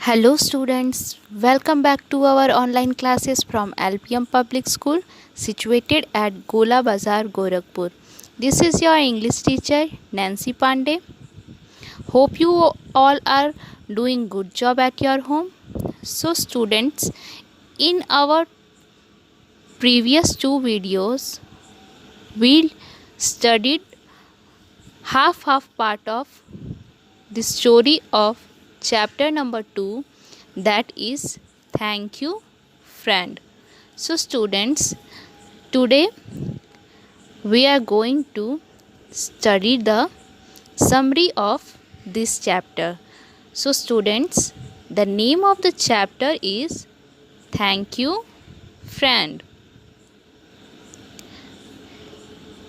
Hello students, welcome back to our online classes from LPM Public School situated at Gola Bazar, Gorakhpur. This is your English teacher Nancy Pandey. Hope you all are doing good job at your home. So students, in our previous two videos, we studied half part of the story of chapter number 2, that is thank you friend. So students, today we are going to study the summary of this chapter. So students, the name of the chapter is thank you friend.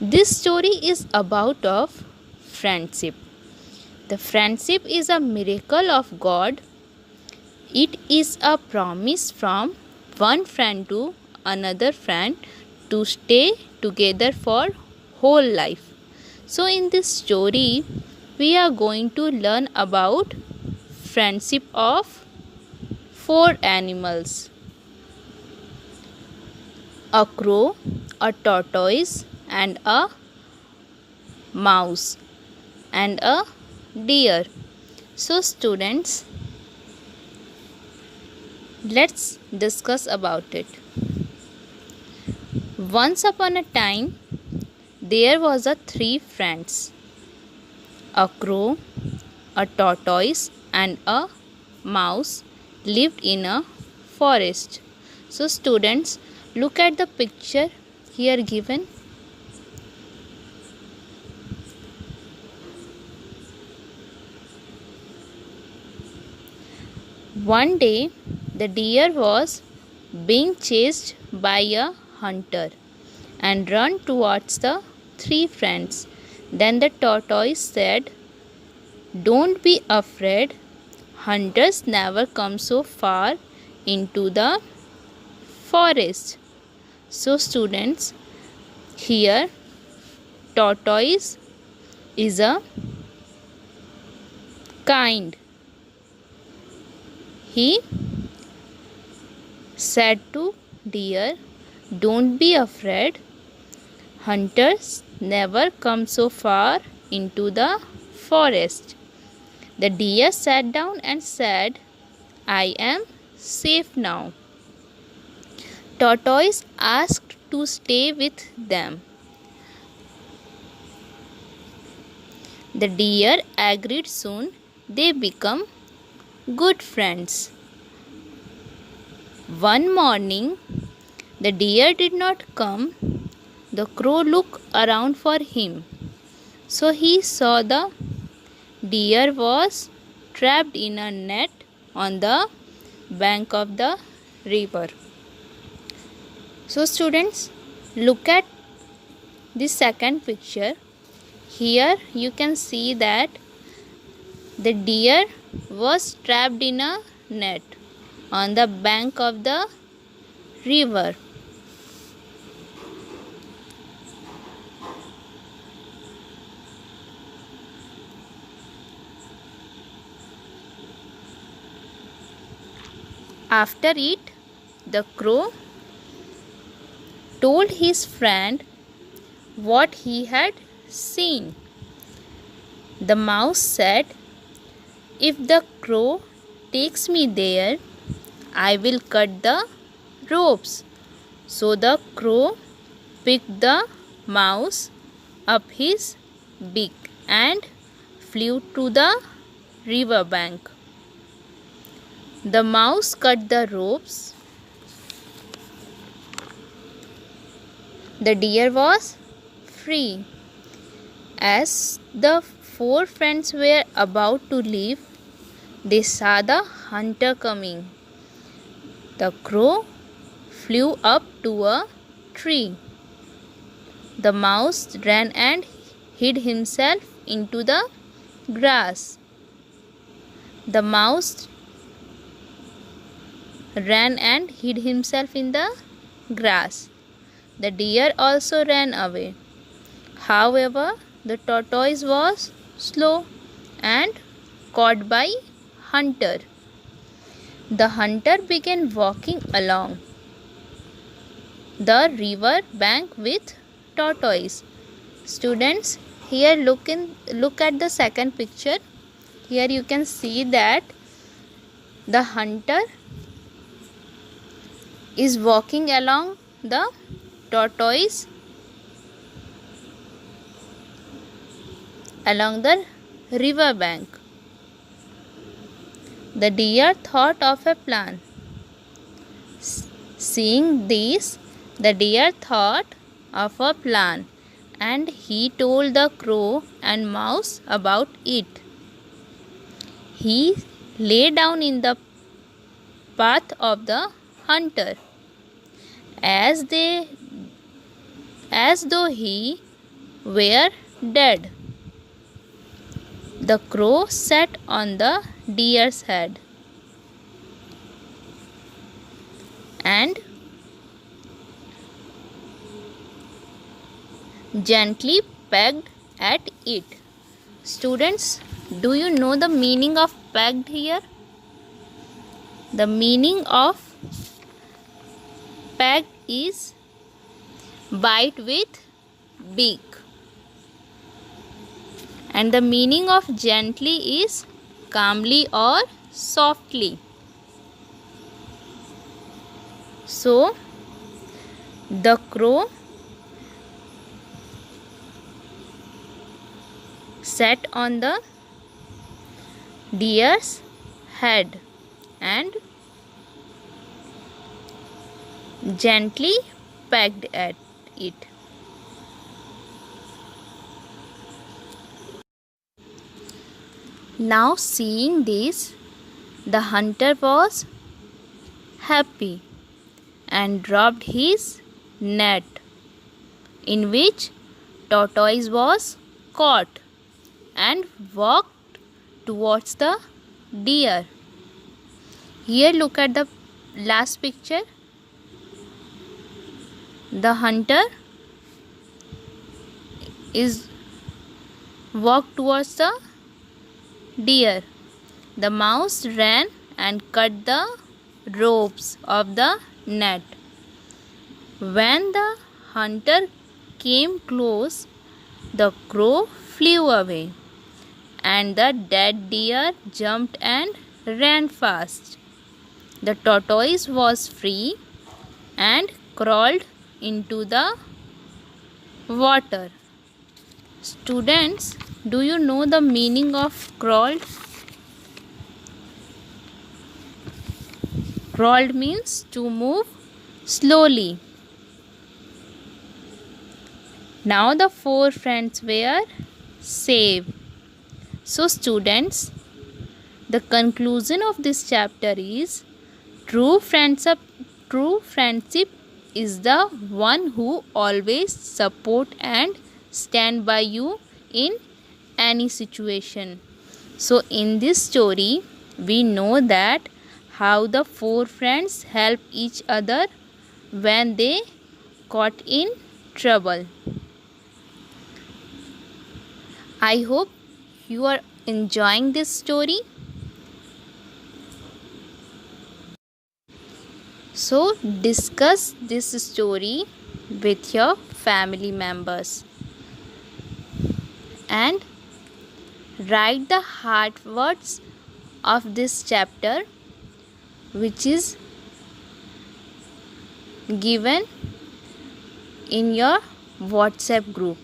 This story is about of friendship. The friendship is a miracle of God. It is a promise from one friend to another friend to stay together for whole life. So in this story, we are going to learn about friendship of four animals: a crow, a tortoise, and a mouse, and a deer. So students, let's discuss about it. Once upon a time, there was a three friends: a crow, a tortoise, and a mouse lived in a forest. So students, look at the picture here given. One day, the deer was being chased by a hunter and ran towards the three friends. Then the tortoise said, "Don't be afraid. Hunters never come so far into the forest." So students, here tortoise is a kind. He said to deer, "Don't be afraid. Hunters never come so far into the forest." The deer sat down and said, "I am safe now." Tortoise asked to stay with them. The deer agreed. Soon they became good friends. One morning, the deer did not come. The crow looked around for him. So he saw the deer was trapped in a net on the bank of the river. So students, look at the second picture. Here you can see that the deer was trapped in a net on the bank of the river. After it, the crow told his friend what he had seen. The mouse said, "If the crow takes me there, I will cut the ropes." So the crow picked the mouse up his beak and flew to the river bank. The mouse cut the ropes. The deer was free. As the four friends were about to leave, they saw the hunter coming. The crow flew up to a tree. The mouse ran and hid himself into the grass. The mouse ran and hid himself in the grass. The deer also ran away. However, the tortoise was slow and caught by hunter. The hunter began walking along the river bank with tortoise. Students, here look at the second picture. Here you can see that the hunter is walking along the tortoise along the river bank. The deer thought of a plan. Seeing this, the deer thought of a plan, and he told the crow and mouse about it. He lay down in the path of the hunter, as though he were dead. The crow sat on the deer's head and gently pecked at it. Students, do you know the meaning of pecked here? The meaning of pecked is bite with beak, and the meaning of gently is calmly or softly. So, the crow sat on the deer's head and gently pecked at it. Now, seeing this, the hunter was happy and dropped his net, in which tortoise was caught, and walked towards the deer. Here look at the last picture. The hunter is walked towards the deer. The mouse ran and cut the ropes of the net. When the hunter came close, the crow flew away, and the dead deer jumped and ran fast. The tortoise was free and crawled into the water. Students, do you know the meaning of crawled? Crawled means to move slowly. Now the four friends were saved. So students, the conclusion of this chapter is true friendship is the one who always support and stand by you in any situation. So in this story, we know that how the four friends help each other when they caught in trouble. I hope you are enjoying this story. So discuss this story with your family members and write the hard words of this chapter, which is given in your WhatsApp group.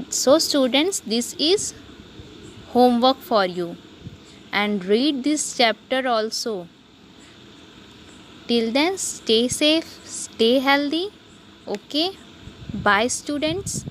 So students, this is homework for you, and read this chapter also. Till then, stay safe, stay healthy. Okay, bye students.